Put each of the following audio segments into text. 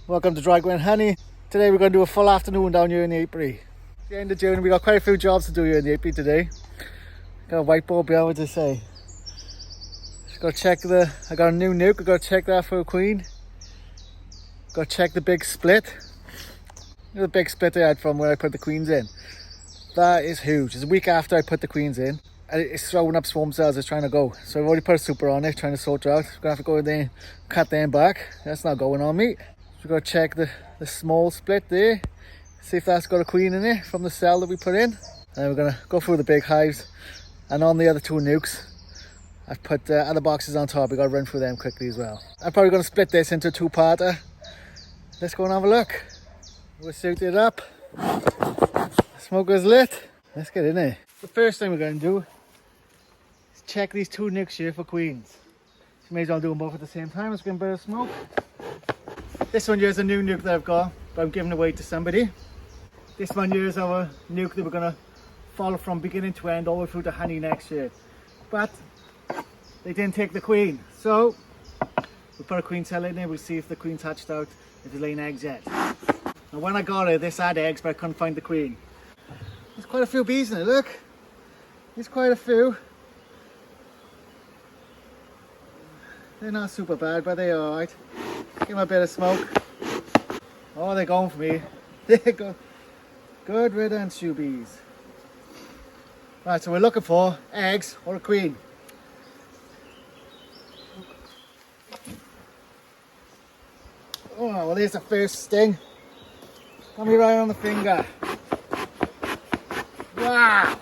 Welcome to Dry Gwen Honey. Today we're going to do a full afternoon down here in the apiary. It's the end of June. We got quite a few jobs to do here in the apiary today. Got a whiteboard behind what to say. Just got to check I got a new nuke. I got to check that for a queen. Got to check the big split. You know the big split I had from where I put the queens in. That is huge. It's a week after I put the queens in. And it's throwing up swarm cells. It's trying to go. So I've already put a super on it, trying to sort it out. I'm going to have to go in there and cut them back. That's not going on me. So we've got to check the small split there. See if that's got a queen in it from the cell that we put in. And then we're going to go through the big hives. And on the other two nukes, I've put other boxes on top. We've got to run through them quickly as well. I'm probably going to split this into a two-parter. Let's go and have a look. We're suited up. Smoker's lit. Let's get in there. The first thing we're going to do is check these two nukes here for queens. So may as well do them both at the same time. Let's get a bit of smoke. This one here is a new nuke that I've got, but I'm giving away to somebody. This one here is our nuke that we're going to follow from beginning to end all the way through to honey next year. But they didn't take the queen. So we put a queen cell in there. We'll see if the queen's hatched out, if it's laying eggs yet. Now when I got it, this had eggs, but I couldn't find the queen. There's quite a few bees in it, look. There's quite a few. They're not super bad, but they're alright. Give them a bit of smoke. Oh, they're going for me. There you go. Good riddance, you bees. Right, so we're looking for eggs or a queen. Oh, well, there's the first sting. Got me right on the finger. Wow!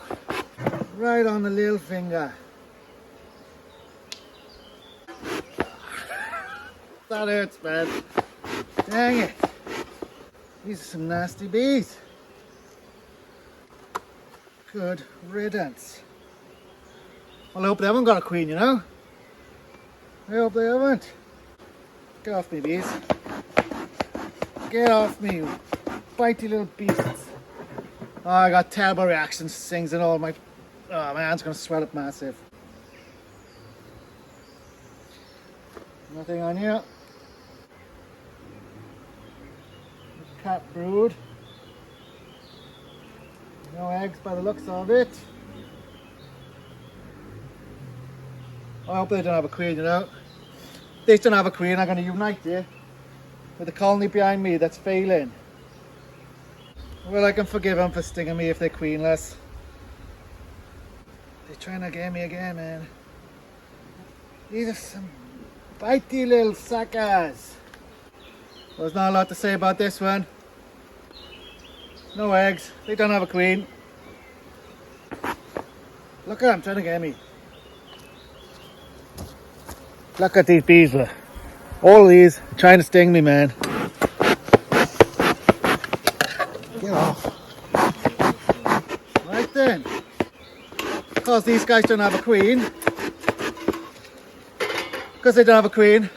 Right on the little finger. That hurts, man. Dang it. These are some nasty bees. Good riddance. Well, I hope they haven't got a queen, you know? I hope they haven't. Get off me, bees. Get off me, you bitey little beasts. Oh, I got terrible reactions to things and all. My hand's going to swell up massive. Nothing on here. Cat brood. No eggs by the looks of it. I hope they don't have a queen, you know. If they don't have a queen, I'm going to unite here with the colony behind me that's failing. Well, I can forgive them for stinging me if they're queenless. They're trying to get me again, man. These are some bitey little suckers. Well, there's not a lot to say about this one. No eggs. They don't have a queen. Look at them trying to get me. Look at these bees. All of these trying to sting me, man. Get off. Right then. Because these guys don't have a queen. Because they don't have a queen.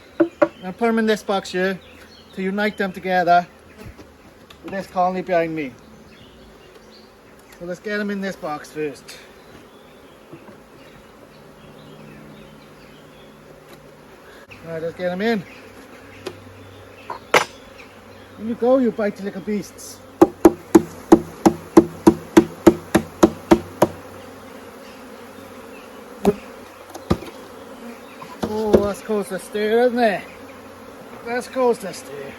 I'm putting them in this box here to unite them together with this colony behind me. So let's get them in this box first. Alright, let's get them in. In you go, you bitey little beasts. Oh, that's close to stir, isn't it? That's close to stir.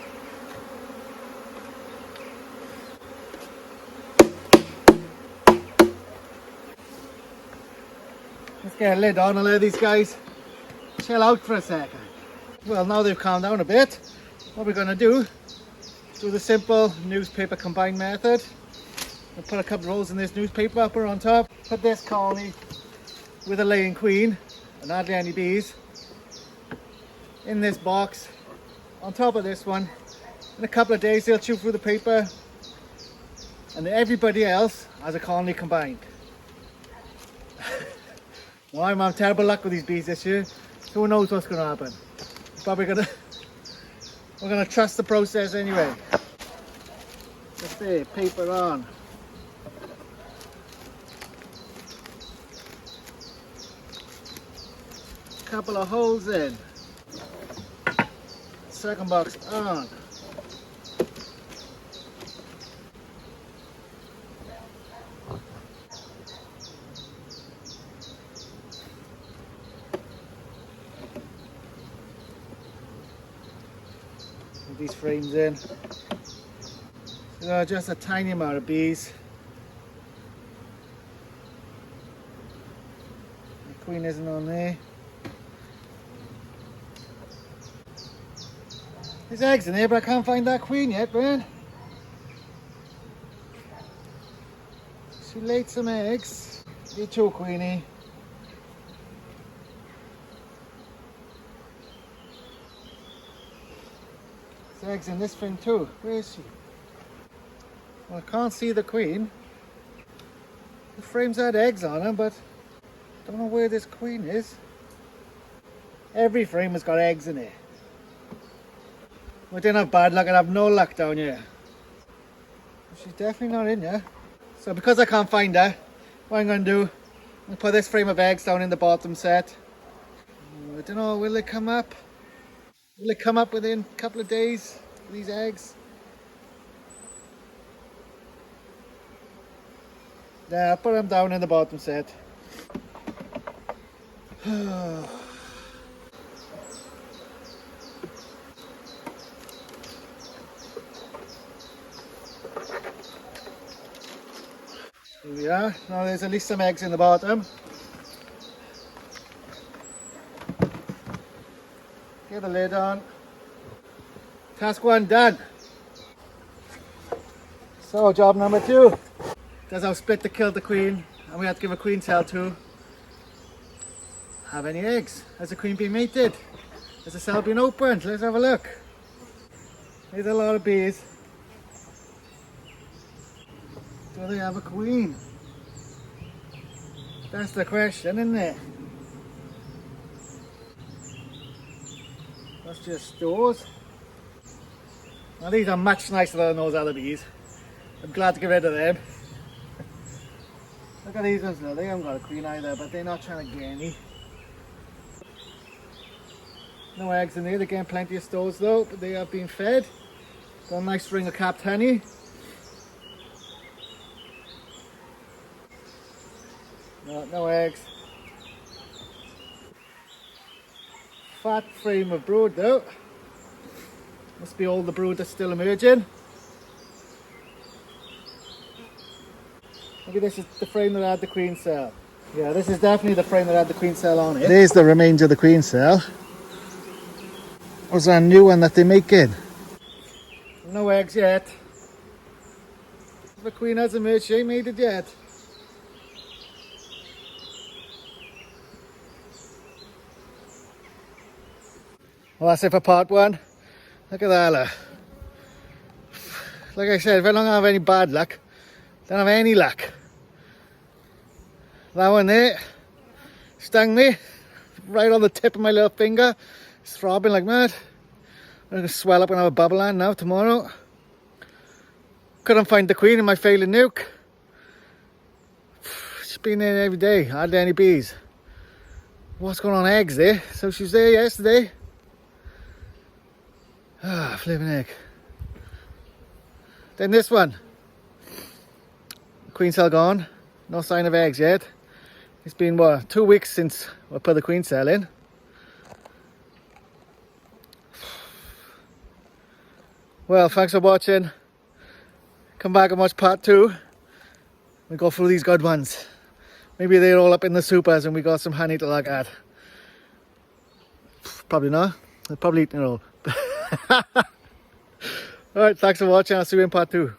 Let's get a lid on and let these guys chill out for a second. Well, now they've calmed down a bit, what we're going to do the simple newspaper combine method. We'll put a couple of rolls in this newspaper upper on top, put this colony with a laying queen and hardly any bees in this box on top of this one. In a couple of days they'll chew through the paper and everybody else has a colony combined. Well, I'm having terrible luck with these bees this year. Who knows what's going to happen? We're gonna trust the process anyway. Let's see, paper on. Couple of holes in. Second box on. Put these frames in. So just a tiny amount of bees. The queen isn't on there. There's eggs in there, but I can't find that queen yet, man. She laid some eggs. You too, Queenie. There's eggs in this frame too. Where is she? Well, I can't see the queen. The frames had eggs on them, but I don't know where this queen is. Every frame has got eggs in it. We didn't have bad luck, and have no luck down here. She's definitely not in here. So because I can't find her, what I'm going to do, I'm going to put this frame of eggs down in the bottom set. I don't know, will they come up? Will they come up within a couple of days, these eggs? Yeah, I'll put them down in the bottom set. Here we are. Now there's at least some eggs in the bottom. Get the lid on. Task 1 done. So job number 2. Does our split to kill the queen, and we have to give a queen cell to have any eggs. Has the queen been mated? Has the cell been opened? Let's have a look. There's a lot of bees. Do they have a queen? That's the question, isn't it? That's just stores. Now these are much nicer than those other bees. I'm glad to get rid of them. Look at these ones now, they haven't got a queen either, but they're not trying to get any. No eggs in there, they're getting plenty of stores though, but they have been fed. Got a nice string of capped honey. No eggs. Fat frame of brood though. Must be all the brood that's still emerging. Maybe this is the frame that had the queen cell. Yeah, this is definitely the frame that had the queen cell on it. There's the remains of the queen cell. Was that a new one that they're making? No eggs yet. The queen hasn't emerged, she ain't made it yet. Well, that's it for part 1. Look at that, look. Like I said, if I don't have any bad luck, I don't have any luck. That one there stung me right on the tip of my little finger. It's throbbing like mad. I'm going to swell up and have a bubble on now tomorrow. Couldn't find the queen in my failing nuke. She's been there every day, hardly any bees. What's going on, eggs there? So she was there yesterday. Ah, flipping egg. Then this one. Queen cell gone. No sign of eggs yet. It's been, what, 2 weeks since I put the queen cell in. Well, thanks for watching. Come back and watch part 2. We go through these good ones. Maybe they're all up in the supers and we got some honey to look at. Probably not. They're probably eating it all. Alright, thanks for watching. I'll see you in part 2.